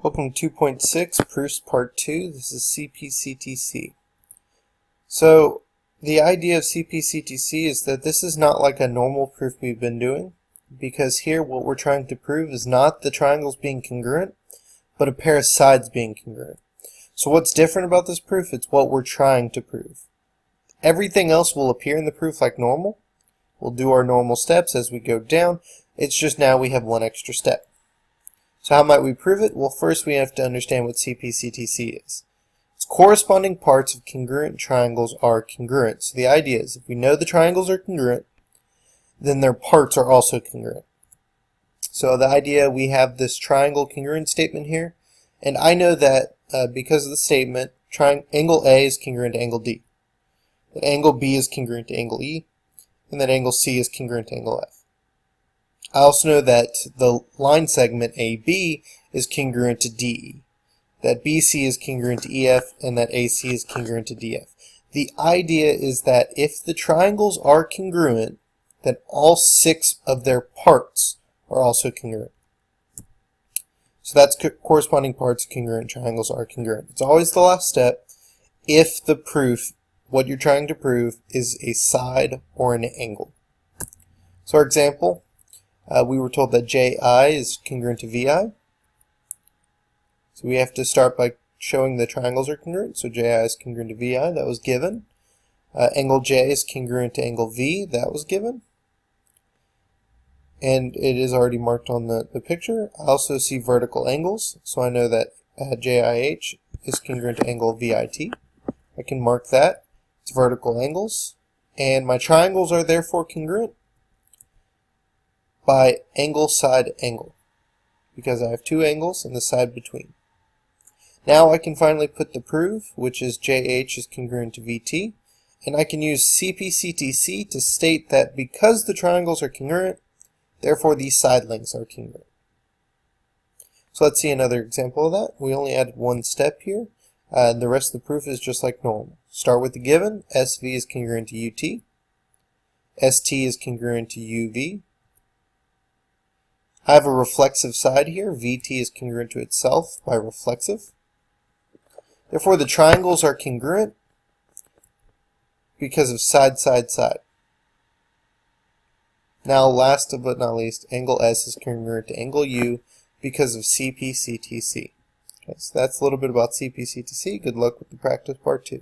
Welcome to 2.6, Proofs Part 2. This is Cpctc. So, the idea of Cpctc is that this is not like a normal proof we've been doing, because here what we're trying to prove is not the triangles being congruent, but a pair of sides being congruent. So what's different about this proof? It's what we're trying to prove. Everything else will appear in the proof like normal. We'll do our normal steps as we go down. It's just now we have one extra step. So how might we prove it? Well, first we have to understand what Cpctc is. Its corresponding parts of congruent triangles are congruent. So the idea is if we know the triangles are congruent, then their parts are also congruent. So the idea, we have this triangle congruent statement here, and I know that because of the statement, angle A is congruent to angle D, that angle B is congruent to angle E, and that angle C is congruent to angle F. I also know that the line segment AB is congruent to DE, that BC is congruent to EF, and that AC is congruent to DF. The idea is that if the triangles are congruent, then all 6 of their parts are also congruent. So that's corresponding parts of congruent triangles are congruent. It's always the last step if the proof, what you're trying to prove, is a side or an angle. So our example, we were told that JI is congruent to VI. So we have to start by showing the triangles are congruent. So JI is congruent to VI, that was given. Angle J is congruent to angle V, that was given. And it is already marked on the picture. I also see vertical angles, so I know that JIH is congruent to angle VIT. I can mark that. It's vertical angles. And my triangles are therefore congruent by angle side angle, because I have 2 angles and the side between. Now I can finally put the proof, which is JH is congruent to VT, and I can use Cpctc to state that because the triangles are congruent, therefore these side lengths are congruent. So let's see another example of that. We only added one step here. The rest of the proof is just like normal. Start with the given. SV is congruent to UT. ST is congruent to UV. I have a reflexive side here. VT is congruent to itself by reflexive. Therefore, the triangles are congruent because of side, side, side. Now, last but not least, angle S is congruent to angle U because of Cpctc. Okay, so that's a little bit about Cpctc. Good luck with the practice part 2.